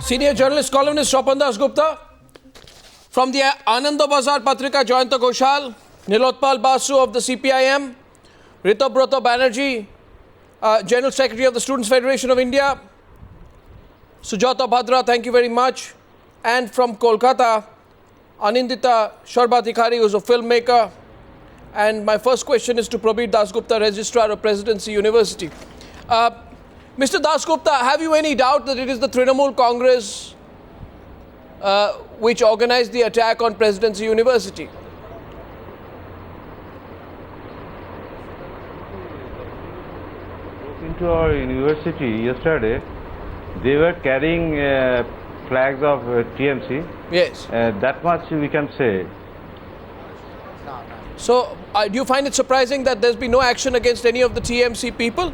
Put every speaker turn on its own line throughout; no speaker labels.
Senior journalist columnist Swapan Dasgupta. From the Ananda Bazar Patrika, Jayanta Ghoshal. Nilotpal Basu of the CPIM. Ritobrata Banerjee, General Secretary of the Students' Federation of India. Sujata Bhadra, thank you very much. And from Kolkata, Anindita Sharbatikari, who is a filmmaker. And my first question is to Prabir Dasgupta, Registrar of Presidency University. Mr. Dasgupta, have you any doubt that it is the Trinamool Congress which organized the attack on Presidency University?
Into our university yesterday, they were carrying flags of TMC.
Yes.
That much we can say.
So, do you find it surprising that there's been no action against any of the TMC people?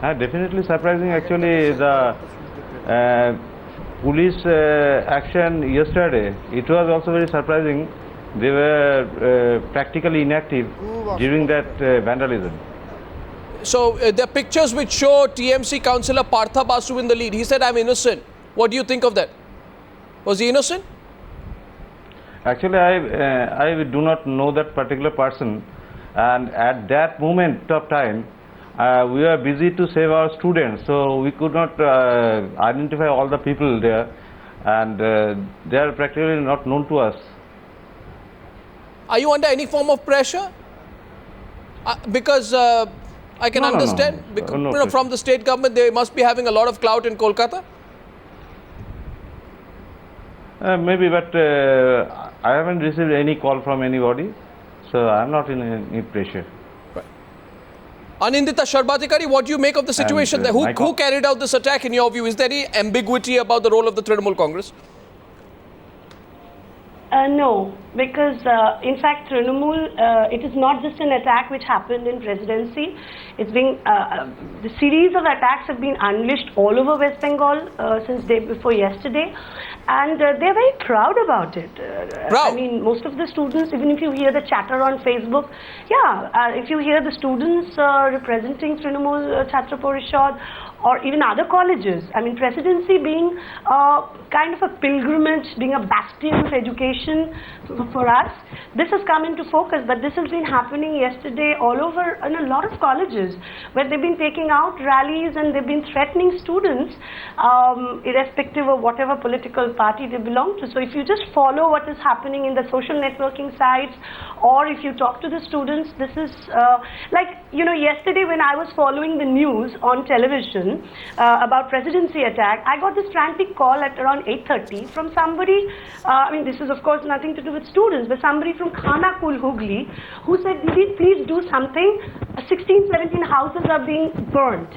Definitely surprising. Actually, the police action yesterday, it was also very surprising. They were practically inactive during that vandalism.
So, there are pictures which show TMC councillor Partha Basu in the lead. He said, I'm innocent. What do you think of that? Was he innocent?
Actually, I do not know that particular person, and at that moment of time, we were busy to save our students, so we could not identify all the people there, and they are practically not known to us.
Are you under any form of pressure? Because I can understand, because, from the state government, they must be having a lot of clout in Kolkata.
Maybe, but I haven't received any call from anybody, so I'm not in any pressure.
Right. Anindita Sharbatikari, what do you make of the situation there? Who carried out this attack in your view? Is there any ambiguity about the role of the Trinamool Congress?
No, because in fact Trinamool, it is not just an attack which happened in Presidency. It's been, the series of attacks have been unleashed all over West Bengal since day before yesterday, and they're very proud about it.
Proud?
I mean, most of the students, even if you hear the chatter on Facebook, if you hear the students representing Trinamool Chhatra Parishad, or even other colleges. I mean, Presidency being kind of a pilgrimage, being a bastion of education for us, this has come into focus, but this has been happening yesterday all over in a lot of colleges, where they've been taking out rallies and they've been threatening students, irrespective of whatever political party they belong to. So if you just follow what is happening in the social networking sites, or if you talk to the students, this is like, you know, yesterday when I was following the news on television, about Presidency attack, I got this frantic call at around 8:30 from somebody, I mean this is of course nothing to do with students, but somebody from Khanakul, Hooghly, who said, Didi, please do something, 16, 17 houses are being burnt.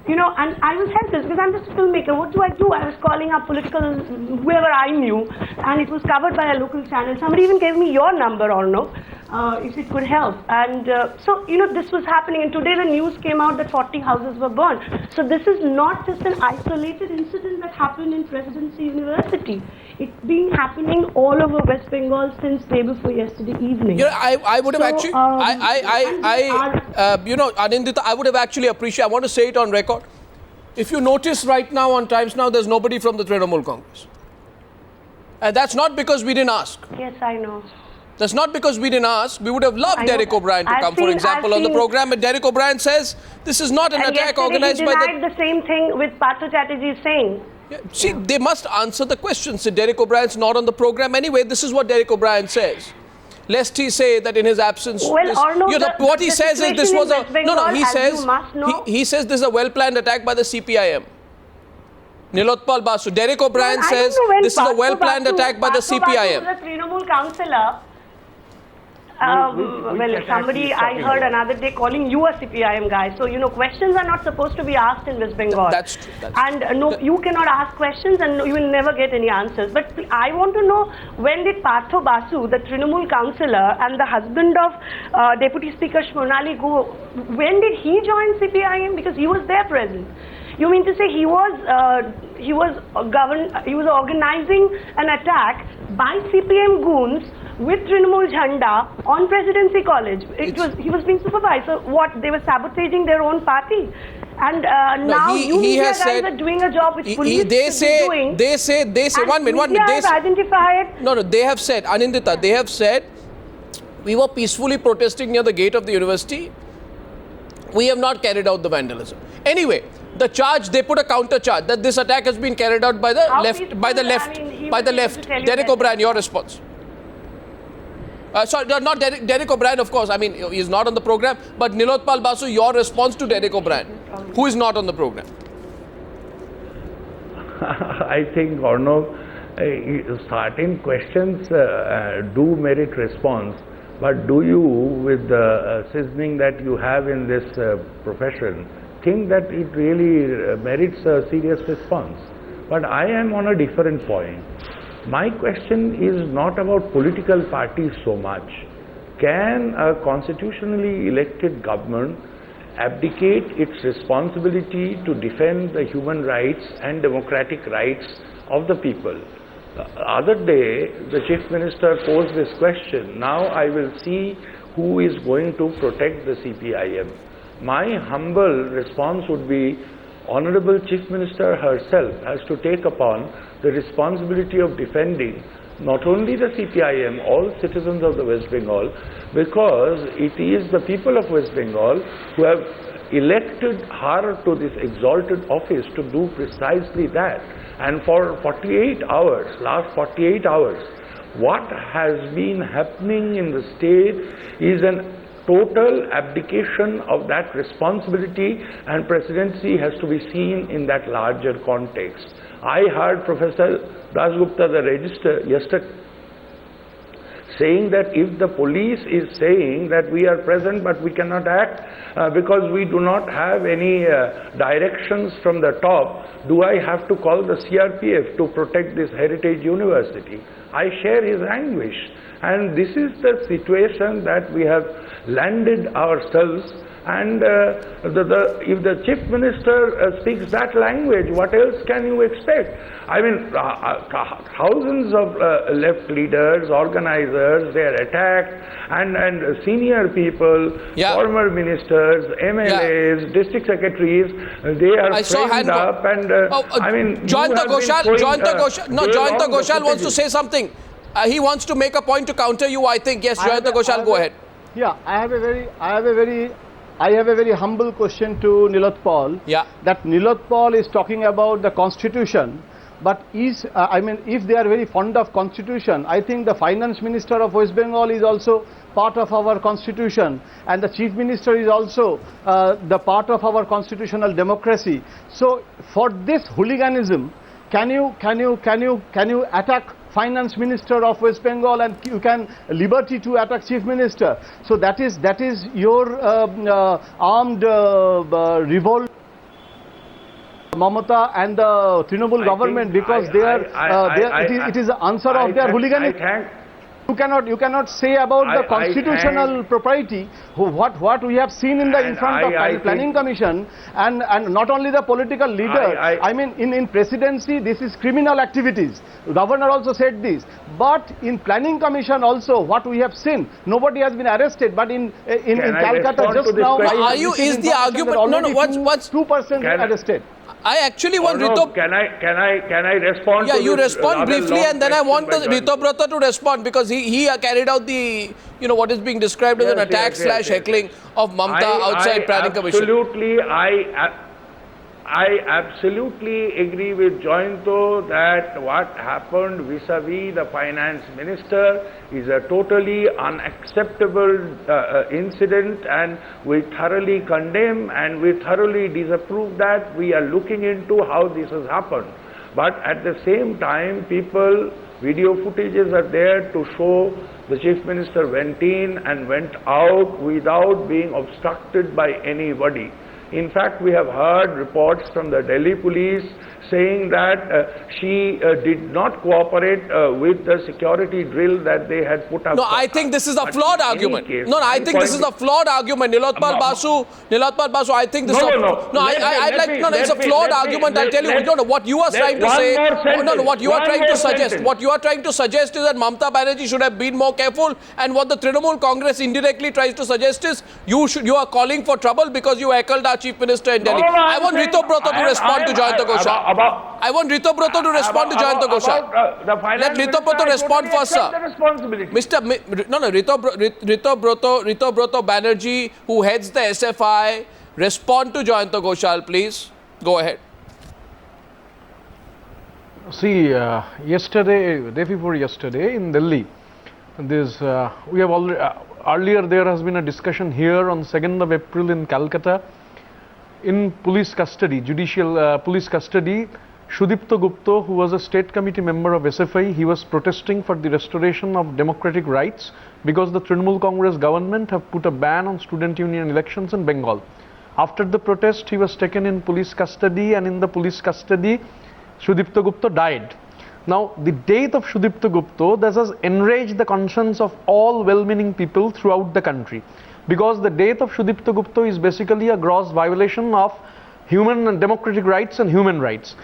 You know, and I was helpless because I'm just a filmmaker. What do? I was calling up political, whoever I knew, and it was covered by a local channel. Somebody even gave me your number, Arno, if it could help. And so, you know, this was happening. And today the news came out that 40 houses were burned. So this is not just an isolated incident that happened in Presidency University. It's been happening all over West Bengal since day before yesterday evening.
You know, I would have actually, you know, Anindita, I would have actually appreciated, I want to say it on record. If you notice right now on Times Now, there's nobody from the Trinamool Congress. And that's not because we didn't ask.
Yes, I know.
That's not because we didn't ask. We would have loved Derek O'Brien to come, for example, on the program. And Derek O'Brien says this is not an attack organized by the...
he denied the same thing with Partha Chatterjee saying.
Yeah, see, they must answer the questions. So Derek O'Brien's not on the program anyway. This is what Derek O'Brien says. Lest he say that in his absence, what he says is this was a he says this is a well-planned attack by the CPIM. Nilotpal Basu. Derek O'Brien says this is a well-planned attack by the CPIM.
The Trinamool councillor. Well, somebody I heard another day calling you a CPIM guy. So, you know, questions are not supposed to be asked in West Bengal.
That's true.
And no, you cannot ask questions and you will never get any answers. But I want to know, when did Partha Basu, the Trinamool councillor and the husband of Deputy Speaker Shmonali go, when did he join CPIM? Because he was there present. You mean to say he was organizing an attack by CPM goons with Trinamool Jhanda on Presidency College? He was being supervised. So what? They were sabotaging their own party. And now you
he
media
has
guys
said-
are doing a job which police
they
should
say,
be doing.
they say,
And
one minute,
media
they
has
say,
identified.
no, they have said, Anindita, they have said, we were peacefully protesting near the gate of the university. We have not carried out the vandalism. Anyway, the charge, they put a counter charge that this attack has been carried out by the
How
left,
peaceful?
by the
I
left,
mean, he
by the
was able
left.
to tell you
Derek
that.
O'Brien, your response. Sorry, not Derek O'Brien, of course. I mean, he's not on the program. But Nilotpal Basu, your response to Derek O'Brien, who is not on the program.
I think, Arnav, certain questions do merit response, but do you, with the seasoning that you have in this profession, think that it really merits a serious response? But I am on a different point. My question is not about political parties so much. Can a constitutionally elected government abdicate its responsibility to defend the human rights and democratic rights of the people? The other day, the Chief Minister posed this question. Now I will see who is going to protect the CPIM. My humble response would be, Honorable Chief Minister herself has to take upon the responsibility of defending not only the CPIM, all citizens of the West Bengal, because it is the people of West Bengal who have elected her to this exalted office to do precisely that. And for 48 hours, last 48 hours, what has been happening in the state is an total abdication of that responsibility, and presidency has to be seen in that larger context. I heard Professor Dasgupta, the registrar, yesterday saying that if the police is saying that we are present but we cannot act because we do not have any directions from the top, do I have to call the CRPF to protect this heritage university? I share his anguish, and this is the situation that we have landed ourselves. And if the Chief Minister speaks that language, what else can you expect? I mean, thousands of left leaders, organizers, they are attacked, and senior people, former ministers, MLAs, district secretaries, they are framed up. And I mean,
Jayanta Ghoshal wants to say something. He wants to make a point to counter you, I think. Yes, Jayanta Ghoshal, go ahead.
Yeah, I have a very humble question to Nilotpal.
Yeah.
That Nilotpal is talking about the constitution, but I mean, if they are very fond of constitution, I think the finance minister of West Bengal is also part of our constitution, and the chief minister is also the part of our constitutional democracy. So for this hooliganism, can you attack finance minister of West Bengal, and you can liberty to attack chief minister? So that is your armed revolt, Mamata and the Trinamool government, because it is the answer of their hooliganism. You cannot say about the constitutional propriety what we have seen in front of planning commission, and not only the political leader. I mean, in presidency this is criminal activities. Governor also said this, but in planning commission also what we have seen, nobody has been arrested, but in Calcutta just now,
is the argument? No, what's
2% arrested.
I actually want Rito.
Can I respond?
Yeah,
to
you
this
respond briefly, and then I want the
Rito
Rito to respond, because he carried out the what is being described as an attack / heckling of Mamata outside planning commission.
I absolutely agree with Jayanto that what happened vis-a-vis the finance minister is a totally unacceptable incident, and we thoroughly condemn and we thoroughly disapprove that. We are looking into how this has happened. But at the same time, video footages are there to show the chief minister went in and went out without being obstructed by anybody. In fact, we have heard reports from the Delhi police saying that she did not cooperate with the security drill that they had put up.
No, I think this is a flawed argument. I think this is a flawed argument. Nilotpal Basu, I think this is it's a flawed argument. I'll tell you, what you are trying to say, what you are trying to suggest, what you are trying to suggest is that Mamata Banerjee should have been more careful, and what the Trinamool Congress indirectly tries to suggest is you are calling for trouble because you heckled our Chief Minister in Delhi.
No, no,
I want Rito Broto to respond to Jayanta Ghoshal. I want Rito Broto to respond to Jayanta Ghoshal. Let Rito Broto respond first, sir. Rito Broto Banerjee, who heads the SFI, respond to Jayanta Ghoshal, please. Go ahead.
See, yesterday, day before yesterday in Delhi, this we have already earlier there has been a discussion here on 2nd of April in Calcutta. In police custody, judicial police custody, Sudipto Gupta, who was a state committee member of SFI, he was protesting for the restoration of democratic rights because the Trinamool Congress government have put a ban on student union elections in Bengal. After the protest, he was taken in police custody, and in the police custody, Sudipto Gupta died. Now, the death of Sudipto Gupta, this has enraged the conscience of all well-meaning people throughout the country, because the death of Sudipto Gupta is basically a gross violation of human and democratic rights and human rights.